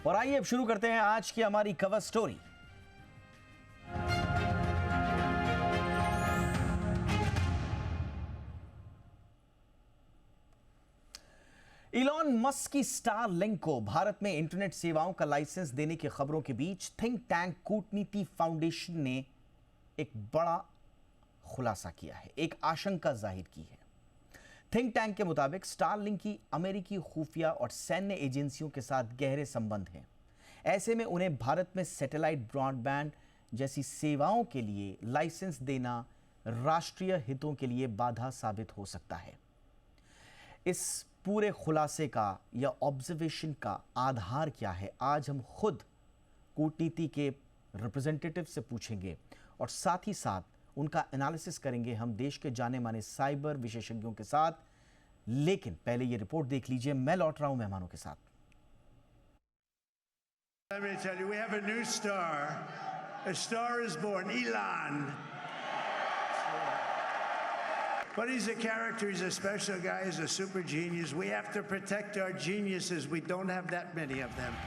और आइए अब शुरू करते हैं आज की हमारी कवर स्टोरी। इलॉन मस्क की स्टारलिंक को भारत में इंटरनेट सेवाओं का लाइसेंस देने की खबरों के बीच थिंक टैंक कूटनीति फाउंडेशन ने एक बड़ा खुलासा किया है, एक आशंका जाहिर की है। थिंक टैंक के मुताबिक स्टारलिंक की अमेरिकी खुफिया और सैन्य एजेंसियों के साथ गहरे संबंध हैं। ऐसे में उन्हें भारत में सैटेलाइट ब्रॉडबैंड जैसी सेवाओं के लिए लाइसेंस देना राष्ट्रीय हितों के लिए बाधा साबित हो सकता है। इस पूरे खुलासे का या ऑब्जर्वेशन का आधार क्या है, आज हम खुद कूटनीति के रिप्रेजेंटेटिव से पूछेंगे और साथ ही साथ उनका एनालिसिस करेंगे हम देश के जाने माने साइबर विशेषज्ञों के साथ। लेकिन पहले ये रिपोर्ट देख लीजिए, मैं लौट रहा हूं मेहमानों के साथ। Let me tell you, we have a new star. A star is born, Elon. But he's a character, he's a special guy, he's a super genius. We have to protect our geniuses. We don't have that many of them.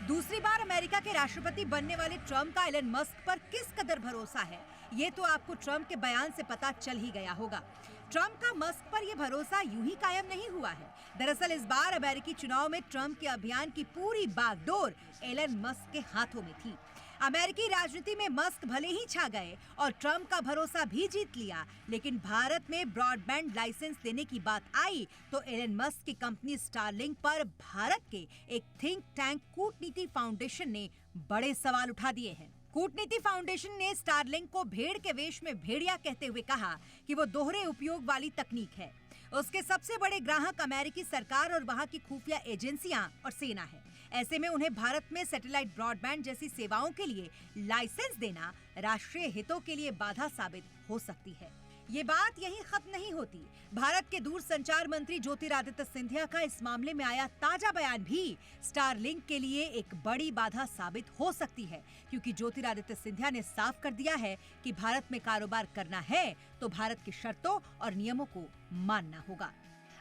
दूसरी बार America के राष्ट्रपति बनने वाले Trump का Elon Musk पर किस कदर भरोसा है, ये तो आपको ट्रम्प के बयान से पता चल ही गया होगा। ट्रम्प का मस्क पर यह भरोसा यूं ही कायम नहीं हुआ है। दरअसल इस बार अमेरिकी चुनाव में ट्रम्प के अभियान की पूरी बागडोर एलन मस्क के हाथों में थी। अमेरिकी राजनीति में मस्क भले ही छा गए और ट्रम्प का भरोसा भी जीत लिया, लेकिन भारत में ब्रॉडबैंड लाइसेंस देने की बात आई तो एलन मस्क की कंपनी स्टारलिंक पर भारत के एक थिंक टैंक कूटनीति फाउंडेशन ने बड़े सवाल उठा दिए हैं। कूटनीति फाउंडेशन ने स्टारलिंक को भेड़ के वेश में भेड़िया कहते हुए कहा कि वो दोहरे उपयोग वाली तकनीक है। उसके सबसे बड़े ग्राहक अमेरिकी सरकार और वहां की खुफिया एजेंसियां और सेना है। ऐसे में उन्हें भारत में सैटेलाइट ब्रॉडबैंड जैसी सेवाओं के लिए लाइसेंस देना राष्ट्रीय हितों के लिए बाधा साबित हो सकती है। ये बात यहीं खत्म नहीं होती। भारत के दूरसंचार मंत्री ज्योतिरादित्य सिंधिया का इस मामले में आया ताजा बयान भी स्टारलिंक के लिए एक बड़ी बाधा साबित हो सकती है, क्योंकि ज्योतिरादित्य सिंधिया ने साफ कर दिया है कि भारत में कारोबार करना है तो भारत की शर्तों और नियमों को मानना होगा।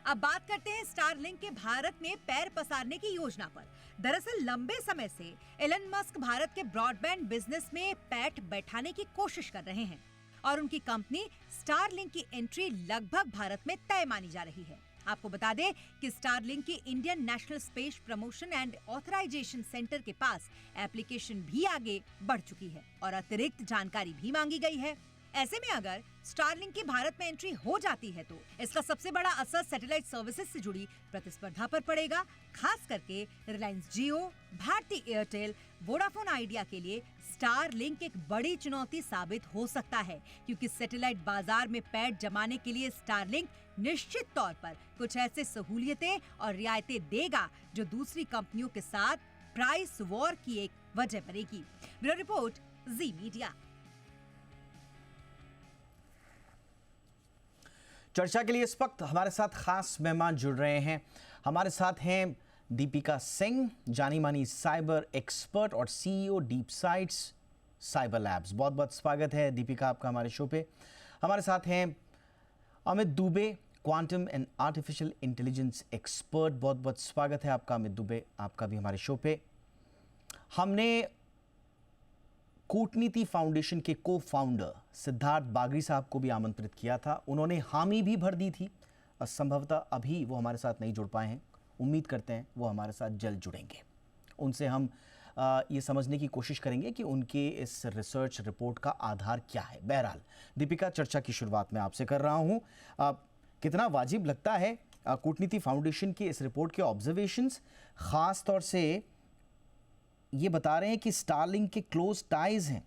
अब बात करते हैं स्टारलिंक के भारत में पैर पसारने की योजना पर। दरअसल लंबे समय से एलन मस्क भारत के ब्रॉडबैंड बिजनेस में पैठ बैठाने की कोशिश कर रहे हैं और उनकी कंपनी स्टारलिंक की एंट्री लगभग भारत में तय मानी जा रही है। आपको बता दें कि स्टारलिंक की Indian National Space Promotion and Authorisation Centre के पास एप्लीकेशन भी आगे बढ़ चुकी है और अतिरिक्त जानकारी भी मांगी गई है। ऐसे में अगर स्टारलिंक की भारत में एंट्री हो जाती है तो इसका सबसे बड़ा असर सैटेलाइट सर्विसेज से जुड़ी प्रतिस्पर्धा पर पड़ेगा। खास करके रिलायंस जियो, भारती एयरटेल, वोडाफोन आइडिया के लिए स्टारलिंक एक बड़ी चुनौती साबित हो सकता है, क्योंकि सैटेलाइट बाजार में पैठ जमाने के लिए स्टारलिंक निश्चित तौर पर कुछ ऐसे सहूलियतें और रियायतें देगा जो दूसरी कंपनियों के साथ प्राइस वॉर की एक वजह बनेगी। ब्यूरो रिपोर्ट, जी मीडिया। चर्चा के लिए इस वक्त हमारे साथ खास मेहमान जुड़ रहे हैं। हमारे साथ हैं दीपिका सिंह, जानी मानी साइबर एक्सपर्ट और CEO deep sites cyber labs. बहुत बहुत स्वागत है दीपिका आपका हमारे शो पे। हमारे साथ हैं Amit Dubey, quantum and artificial intelligence expert. बहुत बहुत स्वागत है आपका अमित दुबे, आपका भी हमारे शो पे। हमने कूटनीति फाउंडेशन के को फाउंडर सिद्धार्थ बागड़ी साहब को भी आमंत्रित किया था, उन्होंने हामी भी भर दी थी। संभवतः अभी वो हमारे साथ नहीं जुड़ पाए हैं, उम्मीद करते हैं वो हमारे साथ जल्द जुड़ेंगे। उनसे हम ये समझने की कोशिश करेंगे कि उनके इस रिसर्च रिपोर्ट का आधार क्या है। बहरहाल दीपिका, चर्चा की शुरुआत मैं आपसे कर रहा हूँ। कितना वाजिब लगता है कूटनीति फाउंडेशन की इस रिपोर्ट के ऑब्जर्वेशंस, ख़ास तौर से ये बता रहे हैं कि स्टारलिंक के क्लोज टाइज हैं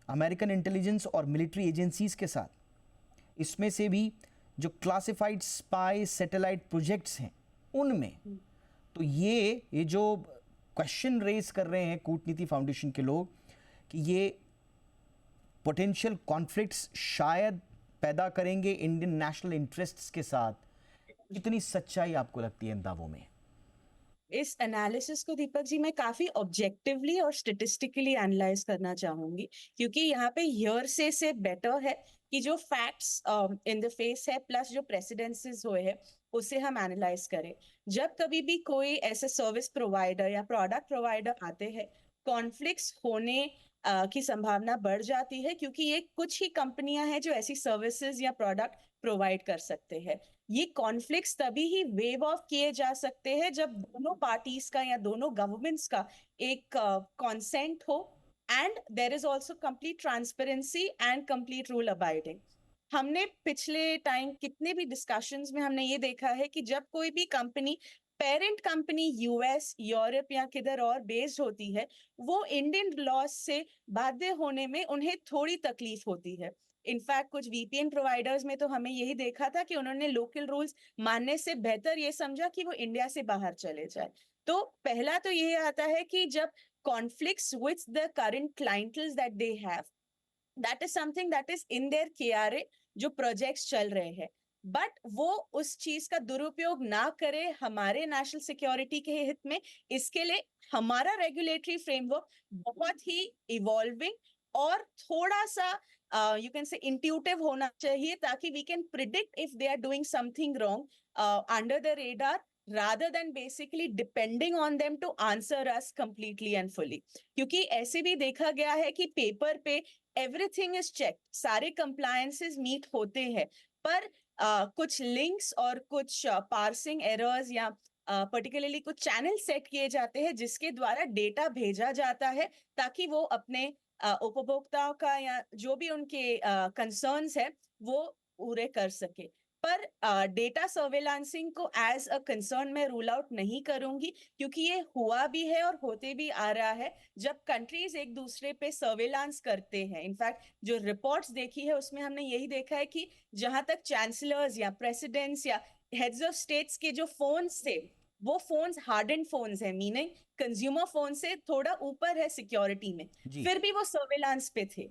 अमेरिकन इंटेलिजेंस और मिलिट्री एजेंसीज के साथ। इसमें से भी जो क्लासिफाइड स्पाई सैटेलाइट प्रोजेक्ट्स हैं उनमें, तो ये जो क्वेश्चन रेज कर रहे हैं कूटनीति फाउंडेशन के लोग कि ये पोटेंशियल कॉन्फ्लिक्ट्स शायद पैदा करेंगे इंडियन नेशनल इंटरेस्ट्स के साथ। कितनी सच्चाई आपको लगती है इन दावों में? इस एनालिसिस को दीपक जी मैं काफी ऑब्जेक्टिवली और स्टेटिस्टिकली एनालाइज करना चाहूंगी, क्योंकि यहाँ पे हियरसे से बेटर है कि जो फैक्ट्स इन द फेस है प्लस जो प्रेसिडेंसेस हुए हैं उसे हम एनालाइज करें। जब कभी भी कोई ऐसे सर्विस प्रोवाइडर या प्रोडक्ट प्रोवाइडर आते हैं, कॉन्फ्लिक्ट्स होने की संभावना बढ़ जाती है, क्योंकि ये कुछ ही कंपनियां हैं जो ऐसी सर्विसेज या प्रोडक्ट प्रोवाइड कर सकते हैं। ये कॉन्फ्लिक्ट्स तभी ही वेव ऑफ किए जा सकते हैं जब दोनों पार्टीज का या दोनों गवर्नमेंट्स का एक कॉन्सेंट हो, and there is also complete transparency and complete rule abiding. हमने पिछले टाइम कितने भी डिस्कशंस में हमने ये देखा है कि जब कोई भी company, parent company US, Europe या किधर और बेस्ड होती है, वो इंडियन लॉज से बाध्य होने में उन्हें थोड़ी तकलीफ होती है। इनफैक्ट कुछ वीपीएन प्रोवाइडर्स में तो हमें यही देखा था कि उन्होंने लोकल रूल्स मानने से बेहतर ये समझा कि वो इंडिया से बाहर चले जाए। तो पहला तो ये आता है कि जब conflicts with the current clientele that they have, that is something that is in their KRA जो प्रोजेक्ट्स चल रहे हैं, बट वो उस चीज का दुरुपयोग ना करे हमारे नेशनल सिक्योरिटी के हित में। इसके लिए हमारा रेगुलेटरी फ्रेमवर्क बहुत ही इवॉल्विंग और थोड़ा सा यू कैन से इंट्यूटिव होना चाहिए, ताकि we can predict if they are doing something wrong under the radar, rather than basically depending on them to answer us completely and fully। क्योंकि ऐसे भी देखा गया है कि पेपर पे everything is checked, सारे compliances meet होते हैं, पर कुछ लिंक्स और कुछ पार्सिंग एरर्स या पर्टिकुलरली कुछ चैनल सेट किए जाते हैं जिसके द्वारा डेटा भेजा जाता है, ताकि वो अपने उपभोक्ताओं का या जो भी उनके कंसर्न्स है वो पूरे कर सके। पर डेटा सर्वेलांसिंग को एज अ कंसर्न मैं रूल आउट नहीं करूंगी, क्योंकि ये हुआ भी है और होते भी आ रहा है जब कंट्रीज एक दूसरे पे सर्वेलांस करते हैं। इनफैक्ट जो रिपोर्ट्स देखी है उसमें हमने यही देखा है कि जहां तक चांसलर्स या प्रेसिडेंट्स या हेड्स ऑफ स्टेट्स के जो फोन्स थे, वो फोन्स हार्डन फोन्स है, मीनिंग कंज्यूमर फोन से थोड़ा ऊपर है सिक्योरिटी में, जी। फिर भी वो सर्वेलांस पे थे।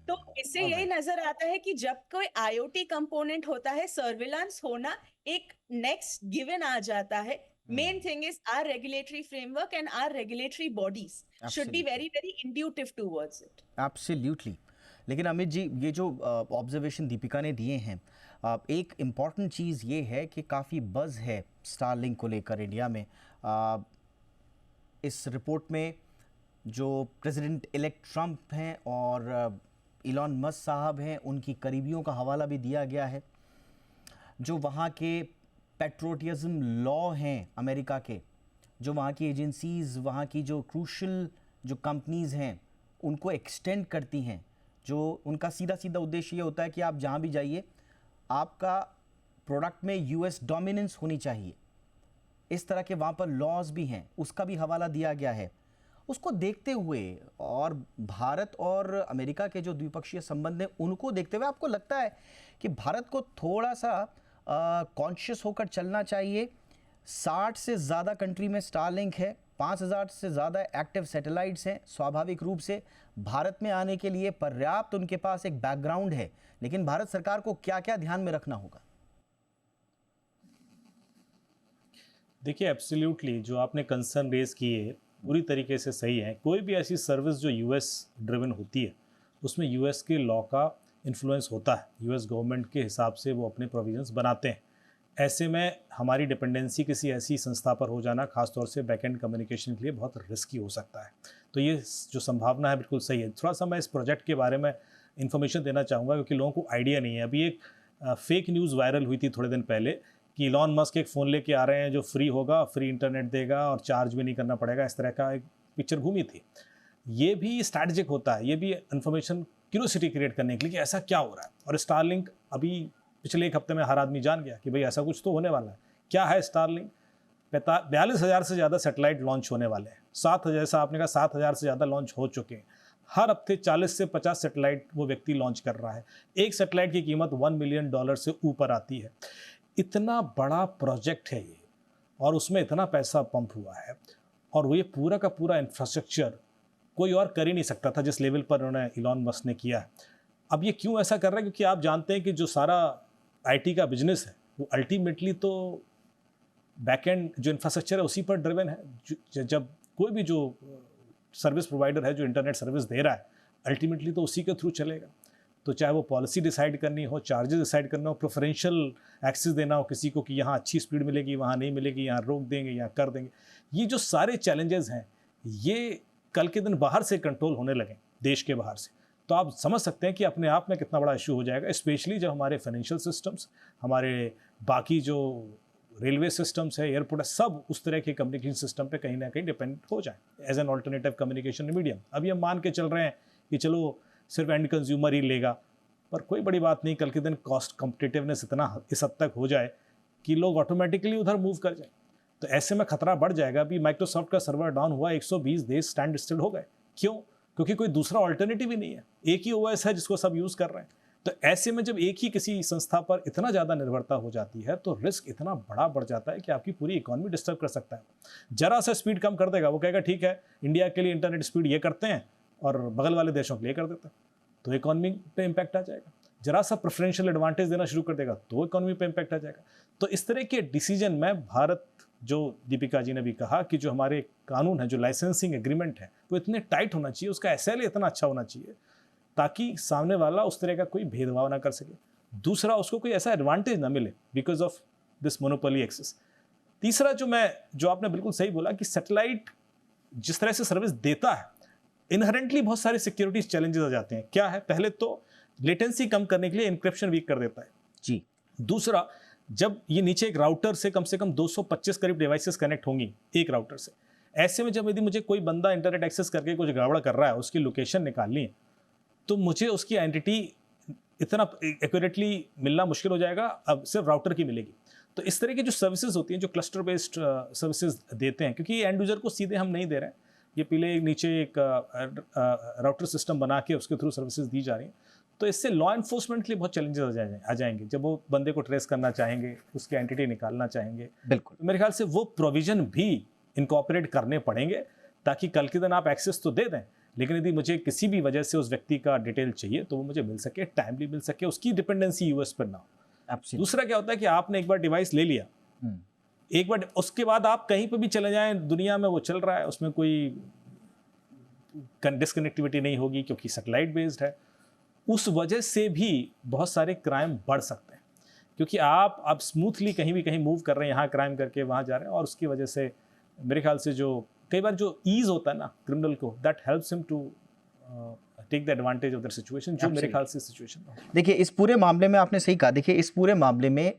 तो इससे यही Alright. नजर आता है कि जब कोई आईओटी कंपोनेंट होता है, सर्विलांस होना एक नेक्स्ट गिवन आ जाता है। Main thing is our regulatory framework and our regulatory bodies should be Absolutely. Very very intuitive towards it. Absolutely. लेकिन अमित जी, ये जो ऑब्जर्वेशन दीपिका ने दिए हैं, एक इम्पॉर्टेंट चीज़ ये है कि काफ़ी बज़ है स्टारलिंक को लेकर इंडिया में। इस रिपोर्ट में जो प्रेसिडेंट इलेक्ट ट्रंप हैं और इलॉन मस्क साहब हैं, उनकी करीबियों का हवाला भी दिया गया है। जो वहाँ के पेट्रोटिज्म लॉ हैं अमेरिका के, जो वहाँ की एजेंसीज़, वहाँ की जो क्रूशल जो कंपनीज़ हैं, उनको एक्सटेंड करती हैं। जो उनका सीधा सीधा उद्देश्य ये होता है कि आप जहाँ भी जाइए, आपका प्रोडक्ट में यूएस डोमिनेंस होनी चाहिए। इस तरह के वहाँ पर लॉज भी हैं, उसका भी हवाला दिया गया है। उसको देखते हुए और भारत और अमेरिका के जो द्विपक्षीय संबंध हैं, उनको देखते हुए आपको लगता है कि भारत को थोड़ा सा कॉन्शियस होकर चलना चाहिए? 60 से ज़्यादा कंट्री में स्टारलिंक है, 5000 से ज़्यादा एक्टिव सैटेलाइट्स हैं। स्वाभाविक रूप से भारत में आने के लिए पर्याप्त उनके पास एक बैकग्राउंड है, लेकिन भारत सरकार को क्या क्या ध्यान में रखना होगा? देखिए, एब्सोल्युटली जो आपने कंसर्न रेज किए पूरी तरीके से सही है। कोई भी ऐसी सर्विस जो यूएस ड्रिवन होती है, उसमें यूएस के लॉ का इन्फ्लुएंस होता है। यूएस गवर्नमेंट के हिसाब से वो अपने प्रोविजंस बनाते हैं। ऐसे में हमारी डिपेंडेंसी किसी ऐसी संस्था पर हो जाना, खासतौर से बैकएंड कम्युनिकेशन के लिए बहुत रिस्की हो सकता है। तो ये जो संभावना है बिल्कुल सही है। थोड़ा सा मैं इस प्रोजेक्ट के बारे में इन्फॉर्मेशन देना चाहूँगा, क्योंकि लोगों को आइडिया नहीं है। अभी एक फेक न्यूज़ वायरल हुई थी थोड़े दिन पहले कि इलॉन मस्क एक फ़ोन लेके आ रहे हैं जो फ्री होगा, फ्री इंटरनेट देगा और चार्ज भी नहीं करना पड़ेगा। इस तरह का एक पिक्चर घूमी थी। ये भी स्ट्रैटेजिक होता है, ये भी इन्फॉर्मेशन क्यूरियोसिटी क्रिएट करने के लिए कि ऐसा क्या हो रहा है। और स्टारलिंक अभी पिछले एक हफ्ते में हर आदमी जान गया कि भाई ऐसा कुछ तो होने वाला है। क्या है स्टारलिंक? 42,000 से ज़्यादा सैटेलाइट लॉन्च होने वाले हैं। 7,000, जैसा आपने कहा, 7,000 से ज़्यादा लॉन्च हो चुके हैं। हर हफ्ते 40 से 50 सैटेलाइट वो व्यक्ति लॉन्च कर रहा है। एक सैटेलाइट की कीमत $1 मिलियन से ऊपर आती है। इतना बड़ा प्रोजेक्ट है ये, और उसमें इतना पैसा पंप हुआ है, और वो ये पूरा का पूरा इंफ्रास्ट्रक्चर कोई और कर ही नहीं सकता था जिस लेवल पर उन्होंने इलॉन मस्क ने किया है। अब ये क्यों ऐसा कर रहा है? क्योंकि आप जानते हैं कि जो सारा आईटी का बिजनेस है वो अल्टीमेटली तो बैकएंड जो इंफ्रास्ट्रक्चर है उसी पर ड्रिवन है। जब कोई भी जो सर्विस प्रोवाइडर है जो इंटरनेट सर्विस दे रहा है, अल्टीमेटली तो उसी के थ्रू चलेगा। तो चाहे वो पॉलिसी डिसाइड करनी हो, चार्जेस डिसाइड करना हो, प्रेफरेंशियल एक्सेस देना हो किसी को कि यहाँ अच्छी स्पीड मिलेगी, वहाँ नहीं मिलेगी, यहाँ रोक देंगे, यहाँ कर देंगे, ये जो सारे चैलेंजेस हैं ये कल के दिन बाहर से कंट्रोल होने लगे, देश के बाहर से, तो आप समझ सकते हैं कि अपने आप में कितना बड़ा इशू हो जाएगा, स्पेशली जब हमारे फाइनेंशियल सिस्टम्स, हमारे बाकी जो रेलवे सिस्टम्स है, एयरपोर्ट है, सब उस तरह के कम्युनिकेशन सिस्टम पे कहीं ना कहीं डिपेंड हो जाए as an alternative communication medium. अभी हम मान के चल रहे हैं कि चलो सिर्फ एंड कंज्यूमर ही लेगा, पर कोई बड़ी बात नहीं, कल के दिन कॉस्ट कॉम्पिटिटिवनेस इतना इस हद तक हो जाए कि लोग ऑटोमेटिकली उधर मूव कर जाए, तो ऐसे में खतरा बढ़ जाएगा। अभी माइक्रोसॉफ्ट का सर्वर डाउन हुआ, 120 देश स्टैंड स्टिल हो गए। क्यों? क्योंकि कोई दूसरा ऑल्टरनेटिव ही नहीं है, एक ही ओएस है जिसको सब यूज़ कर रहे हैं। तो ऐसे में जब एक ही किसी संस्था पर इतना ज़्यादा निर्भरता हो जाती है तो रिस्क इतना बड़ा बढ़ जाता है कि आपकी पूरी इकोनॉमी डिस्टर्ब कर सकता है। जरा सा स्पीड कम कर देगा, वो कहेगा ठीक है इंडिया के लिए इंटरनेट स्पीड ये करते हैं और बगल वाले देशों के लिए कर देते हैं, तो इकोनॉमी पे इम्पैक्ट आ जाएगा। जरा सा प्रेफरेंशियल एडवांटेज देना शुरू कर देगा तो इकोनॉमी पे इम्पैक्ट आ जाएगा। तो इस तरह के डिसीजन में भारत, जो दीपिका जी ने भी कहा कि जो हमारे कानून है, जो लाइसेंसिंग एग्रीमेंट है, वो इतने टाइट होना चाहिए, उसका एसएलए इतना अच्छा होना चाहिए ताकि सामने वाला उस तरह का कोई भेदभाव ना कर सके। दूसरा, उसको कोई ऐसा एडवांटेज ना मिले because of this monopoly access. तीसरा, जो आपने बिल्कुल सही बोला कि सैटेलाइट जिस तरह से सर्विस देता है, इनहेरेंटली बहुत सारे सिक्योरिटी चैलेंजेस आ जाते हैं। क्या है? पहले तो लेटेंसी कम करने के लिए इंक्रिप्शन वीक कर देता है जी। दूसरा, जब ये नीचे एक राउटर से कम 225 करीब डिवाइसेस कनेक्ट होंगी एक राउटर से, ऐसे में जब यदि मुझे कोई बंदा इंटरनेट एक्सेस करके कुछ गड़बड़ कर रहा है, उसकी लोकेशन निकालनी है, तो मुझे उसकी आइडेंटिटी इतना एक्यूरेटली मिलना मुश्किल हो जाएगा, अब सिर्फ राउटर की मिलेगी। तो इस तरह की जो सर्विसेज होती हैं, जो क्लस्टर बेस्ड सर्विसेज देते हैं, क्योंकि एंड यूजर को सीधे हम नहीं दे रहे हैं, ये पहले नीचे एक राउटर सिस्टम बना के उसके थ्रू सर्विसेज दी जा रही हैं, तो इससे लॉ एनफोर्समेंट के लिए बहुत चैलेंजेस आ जाएंगे। जब वो बंदे को ट्रेस करना चाहेंगे, उसकी आइडेंटिटी निकालना चाहेंगे, बिल्कुल। तो मेरे ख्याल से वो प्रोविजन भी इनकॉर्पोरेट करने पड़ेंगे ताकि कल के दिन आप एक्सेस तो दे दें, लेकिन यदि मुझे किसी भी वजह से उस व्यक्ति का डिटेल चाहिए तो वो मुझे मिल सके, टाइमली मिल सके, उसकी डिपेंडेंसी यूएस पर ना हो। Absolutely. दूसरा क्या होता है कि आपने एक बार डिवाइस ले लिया, एक बार, उसके बाद आप कहीं पर भी चले जाएं दुनिया में, वो चल रहा है, उसमें कोई डिस्कनेक्टिविटी नहीं होगी क्योंकि सैटेलाइट बेस्ड है। उस वजह से भी बहुत सारे क्राइम बढ़ सकते हैं, क्योंकि आप स्मूथली कहीं भी कहीं मूव कर रहे हैं, यहाँ क्राइम करके वहाँ जा रहे हैं, और उसकी वजह से मेरे ख्याल से जो कई बार जो ईज होता है ना क्रिमिनल को, that helps him to take the advantage of that situation, जो मेरे ख्याल से सिचुएशन। देखिए, इस पूरे मामले में आपने सही कहा। देखिए, इस पूरे मामले में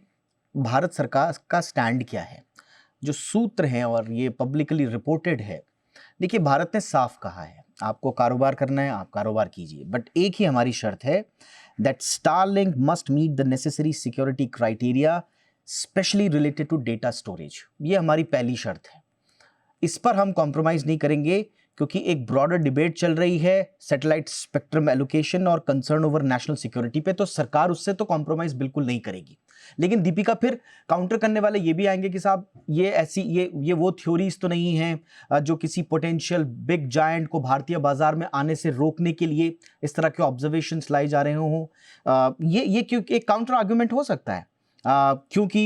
भारत सरकार का स्टैंड क्या है, जो सूत्र हैं और ये पब्लिकली रिपोर्टेड है। देखिए, भारत ने साफ कहा है, आपको कारोबार करना है, आप कारोबार कीजिए, बट एक ही हमारी शर्त है, that Starlink must meet the necessary security criteria specially related to data storage. ये हमारी पहली शर्त है, इस पर हम कॉम्प्रोमाइज़ नहीं करेंगे, क्योंकि एक ब्रॉडर डिबेट चल रही है सैटेलाइट स्पेक्ट्रम एलोकेशन और कंसर्न ओवर नेशनल सिक्योरिटी पे, तो सरकार उससे तो कॉम्प्रोमाइज़ बिल्कुल नहीं करेगी। लेकिन दीपिका, फिर काउंटर करने वाले ये भी आएंगे कि साहब ये वो थ्योरीज तो नहीं हैं जो किसी पोटेंशियल बिग जायंट को भारतीय बाजार में आने से रोकने के लिए इस तरह के ऑब्जर्वेशंस लाए जा रहे हों। ये क्योंकि एक काउंटर आर्ग्यूमेंट हो सकता है, क्योंकि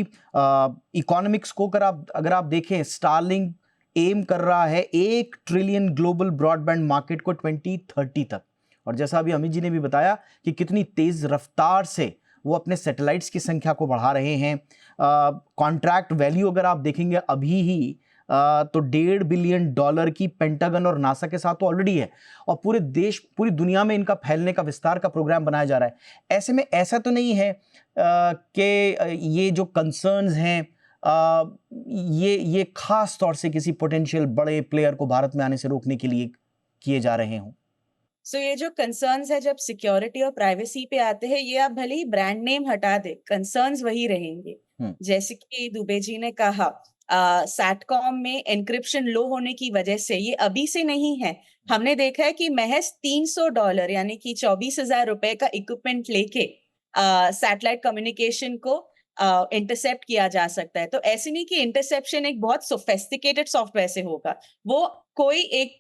इकोनॉमिक्स को अगर आप देखें, स्टारलिंक एम कर रहा है 1 ट्रिलियन ग्लोबल ब्रॉडबैंड मार्केट को 2030 तक, और जैसा अभी अमित जी ने भी बताया कि कितनी तेज रफ्तार से वो अपने सैटेलाइट्स की संख्या को बढ़ा रहे हैं। कॉन्ट्रैक्ट वैल्यू अगर आप देखेंगे अभी ही तो $1.5 बिलियन की पेंटागन और नासा के साथ तो ऑलरेडी है, और पूरी दुनिया में इनका फैलने का, विस्तार का प्रोग्राम बनाया जा रहा है। ऐसे में ऐसा तो नहीं है कि ये जो कंसर्न्स हैं ये खास तौर से किसी पोटेंशियल बड़े प्लेयर को भारत में आने से रोकने के लिए किए जा रहे हों। सो ये जो कंसर्न्स है जब सिक्योरिटी और प्राइवेसी पे आते हैं, ये आप भले ही ब्रांड नेम हटा दे, कंसर्न्स वही रहेंगे। जैसे कि दुबे जी ने कहा, सैटकॉम में एन्क्रिप्शन लो होने की वजह से, ये अभी से नहीं है, हमने देखा है कि महज $300 यानी कि 24,000 रुपए का इक्विपमेंट लेके सैटेलाइट कम्युनिकेशन को इंटरसेप्ट किया जा सकता है। तो ऐसे नहीं कि इंटरसेप्शन एक बहुत सोफिस्टिकेटेड सॉफ्टवेयर से होगा, वो कोई एक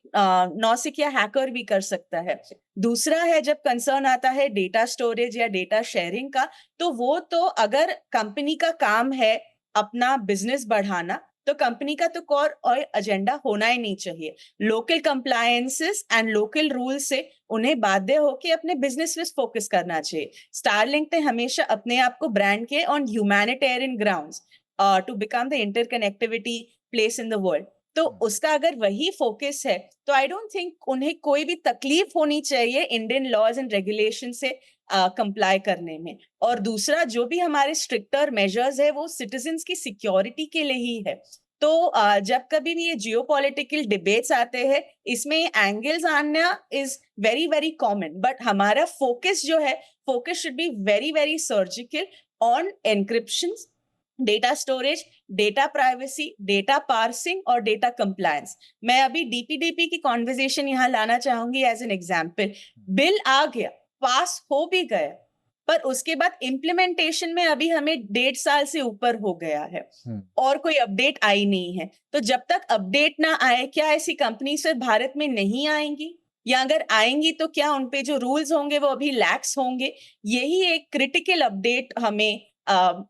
नौसिखिया हैकर भी कर सकता है। दूसरा है, जब कंसर्न आता है डेटा स्टोरेज या डेटा शेयरिंग का, तो वो तो अगर कंपनी का काम है अपना बिजनेस बढ़ाना, तो कंपनी का तो कोर और एजेंडा होना ही नहीं चाहिए। Local compliances and local rule से उन्हें बाध्य होकर अपने बिजनेस पे फोकस करना चाहिए। स्टारलिंक ने हमेशा अपने आप को ब्रांड किया on humanitarian grounds to become the interconnectivity place in the world. तो उसका अगर वही फोकस है तो आई डोंट थिंक उन्हें कोई भी तकलीफ होनी चाहिए इंडियन लॉज एंड रेगुलेशन से कंप्लाई करने में। और दूसरा, जो भी हमारे स्ट्रिक्टर मेजर्स है वो सिटीजन्स की सिक्योरिटी के लिए ही है। तो जब कभी भी ये जियोपॉलिटिकल डिबेट्स आते हैं, इसमें एंगल्स आना is very very common, but हमारा फोकस जो है, focus should be very very surgical on encryption, data storage, data privacy, data parsing और डेटा कंप्लायंस। मैं अभी डीपीडीपी की कॉन्वर्सेशन यहाँ लाना चाहूंगी एज एन एग्जाम्पल। बिल आ गया, पास हो भी गया, पर उसके बाद इम्प्लीमेंटेशन में अभी हमें 1.5 साल से ऊपर हो गया है और कोई अपडेट आई नहीं है। तो जब तक अपडेट ना आए, क्या ऐसी कंपनी फिर भारत में नहीं आएंगी, या अगर आएंगी तो क्या उनपे जो रूल्स होंगे वो अभी लैक्स होंगे? यही एक क्रिटिकल अपडेट हमें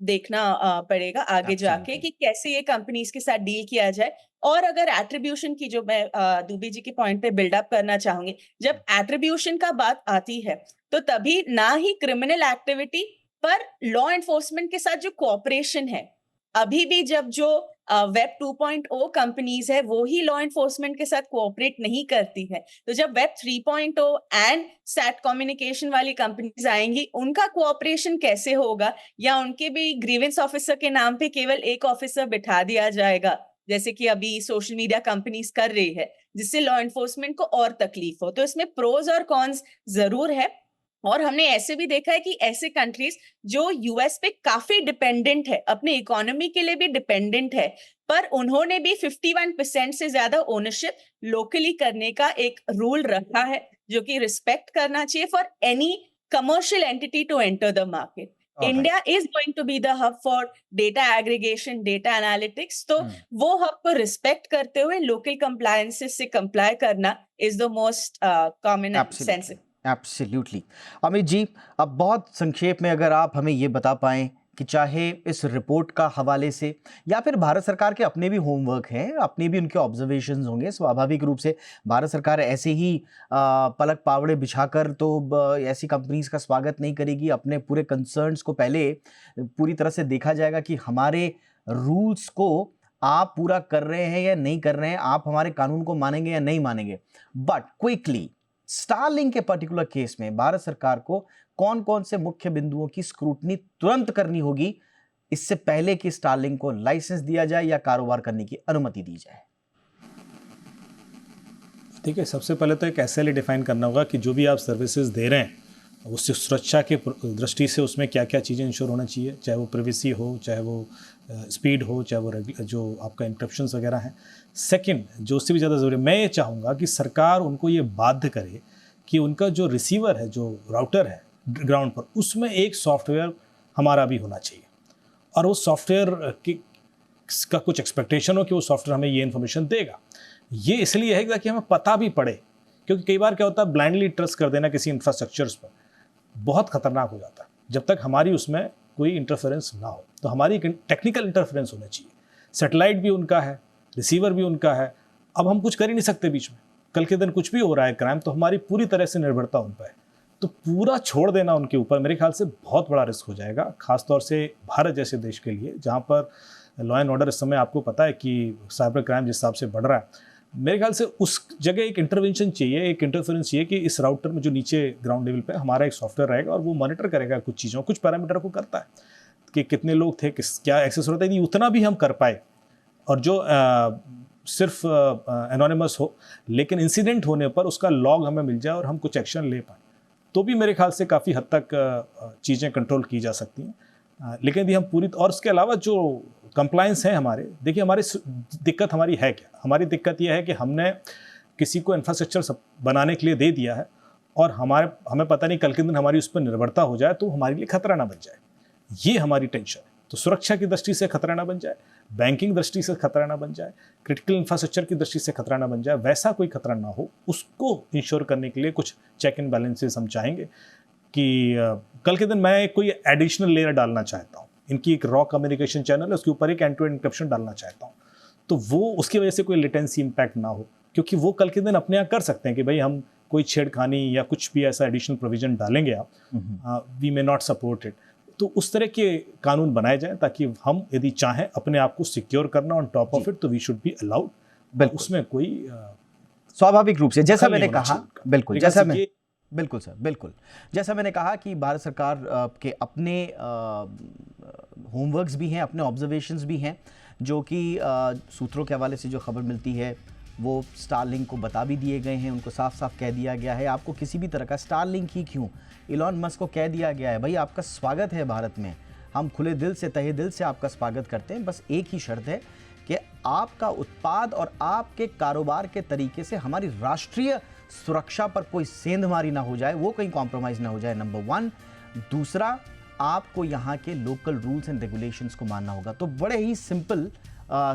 देखना पड़ेगा आगे जाके कि कैसे ये कंपनीज के साथ डील किया जाए। और अगर एट्रीब्यूशन की, जो मैं दुबे जी के पॉइंट पे बिल्डअप करना चाहूंगी, जब एट्रीब्यूशन का बात आती है तो तभी ना ही क्रिमिनल एक्टिविटी पर लॉ एनफोर्समेंट के साथ जो कोऑपरेशन है, अभी भी जब जो वेब 2.0 कंपनीज है वो ही लॉ एनफोर्समेंट के साथ कोऑपरेट नहीं करती है, तो जब वेब 3.0 एंड सैट कम्युनिकेशन वाली कंपनीज आएंगी, उनका कोऑपरेशन कैसे होगा? या उनके भी ग्रीवेंस ऑफिसर के नाम पे केवल एक ऑफिसर बिठा दिया जाएगा, जैसे कि अभी सोशल मीडिया कंपनीज कर रही है, जिससे लॉ एनफोर्समेंट को और तकलीफ हो? तो इसमें प्रोज और कॉन्स जरूर है। और हमने ऐसे भी देखा है कि ऐसे कंट्रीज जो यूएस पे काफी डिपेंडेंट है, अपने इकोनॉमी के लिए भी डिपेंडेंट है, पर उन्होंने भी 51% से ज्यादा ओनरशिप लोकली करने का एक रूल रखा है, जो कि रिस्पेक्ट करना चाहिए for any commercial entity to enter the market. India is going to be the hub for data aggregation, data analytics. तो वो हब को रिस्पेक्ट करते हुए लोकल कंप्लायंसेस से कंप्लाई करना is the most common sense. Absolutely. Amit ji, अब बहुत संक्षेप में अगर आप हमें ये बता पाएं कि चाहे इस रिपोर्ट का हवाले से या फिर भारत सरकार के अपने भी होमवर्क हैं, अपने भी उनके ऑब्जर्वेशंस होंगे, स्वाभाविक रूप से भारत सरकार ऐसे ही पलक पावड़े बिछाकर तो ऐसी कंपनीज का स्वागत नहीं करेगी। अपने पूरे कंसर्न्स को पहले पूरी तरह से देखा जाएगा कि हमारे रूल्स को आप पूरा कर रहे हैं या नहीं कर रहे हैं, आप हमारे कानून को मानेंगे या नहीं मानेंगे। बट क्विकली, स्टारलिंक के पर्टिकुलर केस में भारत सरकार को कौन कौन से मुख्य बिंदुओं की स्क्रूटनी तुरंत करनी होगी इससे पहले कि स्टारलिंक को लाइसेंस दिया जाए या कारोबार करने की अनुमति दी जाए? ठीक है, सबसे पहले तो एक SLA डिफाइन करना होगा कि जो भी आप सर्विसेज दे रहे हैं उससे सुरक्षा के दृष्टि से उसमें क्या क्या चीज़ें इंश्योर होना चाहिए, चाहे वो प्रिवेसी हो, चाहे वो स्पीड हो, चाहे वो जो आपका इंक्रिप्शन वगैरह हैं। सेकंड, जो उससे भी ज़्यादा ज़रूरी है, मैं ये चाहूँगा कि सरकार उनको ये बाध्य करे कि उनका जो रिसीवर है, जो राउटर है ग्राउंड पर, उसमें एक सॉफ्टवेयर हमारा भी होना चाहिए, और उस सॉफ्टवेयर का कुछ एक्सपेक्टेशन हो कि वो सॉफ्टवेयर हमें ये इन्फॉर्मेशन देगा। ये इसलिए है कि हमें पता भी पड़े, क्योंकि कई बार क्या होता है, ब्लाइंडली ट्रस्ट कर देना किसी इंफ्रास्ट्रक्चर्स पर बहुत खतरनाक हो जाता है, जब तक हमारी उसमें कोई इंटरफेरेंस ना हो। तो हमारी टेक्निकल इंटरफेरेंस होना चाहिए। सैटेलाइट भी उनका है, रिसीवर भी उनका है, अब हम कुछ कर ही नहीं सकते बीच में। कल के दिन कुछ भी हो रहा है क्राइम, तो हमारी पूरी तरह से निर्भरता उन पर है। तो पूरा छोड़ देना उनके ऊपर मेरे ख्याल से बहुत बड़ा रिस्क हो जाएगा, खासतौर से भारत जैसे देश के लिए, जहाँ पर लॉ एंड ऑर्डर इस समय आपको पता है कि साइबर क्राइम जिस हिसाब से बढ़ रहा है। मेरे ख्याल से उस जगह एक इंटरवेंशन चाहिए, एक इंटरफेरेंस चाहिए कि इस राउटर में जो नीचे ग्राउंड लेवल पे हमारा एक सॉफ्टवेयर रहेगा और वो मॉनिटर करेगा कुछ चीज़ों, कुछ पैरामीटर को करता है कि कितने लोग थे, क्या एक्सेस हो रहा था, उतना भी हम कर पाए। और जो सिर्फ एनोनिमस हो, लेकिन इंसिडेंट होने पर उसका लॉग हमें मिल जाए और हम कुछ एक्शन ले पाएँ, तो भी मेरे ख्याल से काफ़ी हद तक चीज़ें कंट्रोल की जा सकती हैं। लेकिन भी हम पूरी, और उसके अलावा जो कंप्लायंस है हमारे, देखिए हमारी दिक्कत हमारी है क्या? हमारी दिक्कत यह है कि हमने किसी को इंफ्रास्ट्रक्चर बनाने के लिए दे दिया है और हमें पता नहीं कल के दिन हमारी उस पर निर्भरता हो जाए तो हमारे लिए खतरा ना बन जाए। ये हमारी टेंशन है। तो सुरक्षा की दृष्टि से खतरा ना बन जाए, बैंकिंग दृष्टि से खतरा ना बन जाए, क्रिटिकल इंफ्रास्ट्रक्चर की दृष्टि से खतरा ना बन जाए, वैसा कोई खतरा ना हो, उसको इंश्योर करने के लिए कुछ चेक एंड बैलेंसेस हम चाहेंगे कि कल के दिन मैं कोई एडिशनल लेयर डालना चाहता हूँ, इनकी एक रॉ कम्युनिकेशन चैनल है, उसके ऊपर एक एंड टू एंड एन्क्रिप्शन डालना चाहता हूँ, तो वो उसकी वजह से कोई लेटेंसी इम्पैक्ट ना हो, क्योंकि वो कल के दिन अपने यहाँ कर सकते हैं कि भाई हम कोई छेड़खानी या कुछ भी ऐसा एडिशनल प्रोविजन डालेंगे आप, we may not support it. तो उस तरह के कानून बनाए जाएं ताकि हम यदि चाहें अपने आप को सिक्योर करना ऑन टॉप ऑफ इट, तो वी शुड बी अलाउड। बिल्कुल। उसमें कोई स्वाभाविक रूप से जैसा दखल मैंने नहीं होना कहा, चाहिए। बिल्कुल लेकिन जैसा मैं ये- बिल्कुल सर, बिल्कुल जैसा मैंने कहा कि भारत सरकार के अपने होमवर्क्स भी हैं, अपने ऑब्जर्वेशंस भी हैं, जो कि सूत्रों के हवाले से जो खबर मिलती है वो स्टारलिंक को बता भी दिए गए हैं। उनको साफ साफ कह दिया गया है, आपको किसी भी तरह का स्टारलिंक ही क्यों, इलॉन मस्क को कह दिया गया है भाई आपका स्वागत है भारत में, हम खुले दिल से तहे दिल से आपका स्वागत करते हैं, बस एक ही शर्त है कि आपका उत्पाद और आपके कारोबार के तरीके से हमारी राष्ट्रीय सुरक्षा पर कोई सेंधमारी ना हो जाए, वो कहीं कॉम्प्रोमाइज़ ना हो जाए, नंबर 1। दूसरा, आपको यहाँ के लोकल रूल्स एंड रेगुलेशंस को मानना होगा। तो बड़े ही सिंपल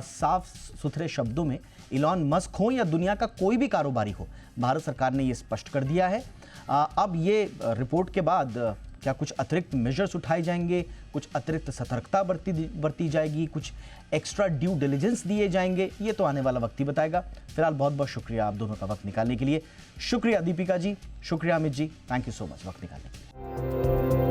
साफ सुथरे शब्दों में इलॉन मस्क हो या दुनिया का कोई भी कारोबारी हो, भारत सरकार ने ये स्पष्ट कर दिया है। अब ये रिपोर्ट के बाद क्या कुछ अतिरिक्त मेजर्स उठाए जाएंगे, कुछ अतिरिक्त सतर्कता बरती जाएगी, कुछ एक्स्ट्रा ड्यू डिलिजेंस दिए जाएंगे, ये तो आने वाला वक्त ही बताएगा। फिलहाल बहुत बहुत शुक्रिया आप दोनों का वक्त निकालने के लिए। शुक्रिया दीपिका जी, शुक्रिया Amit ji, thank you so much वक्त निकालने के लिए।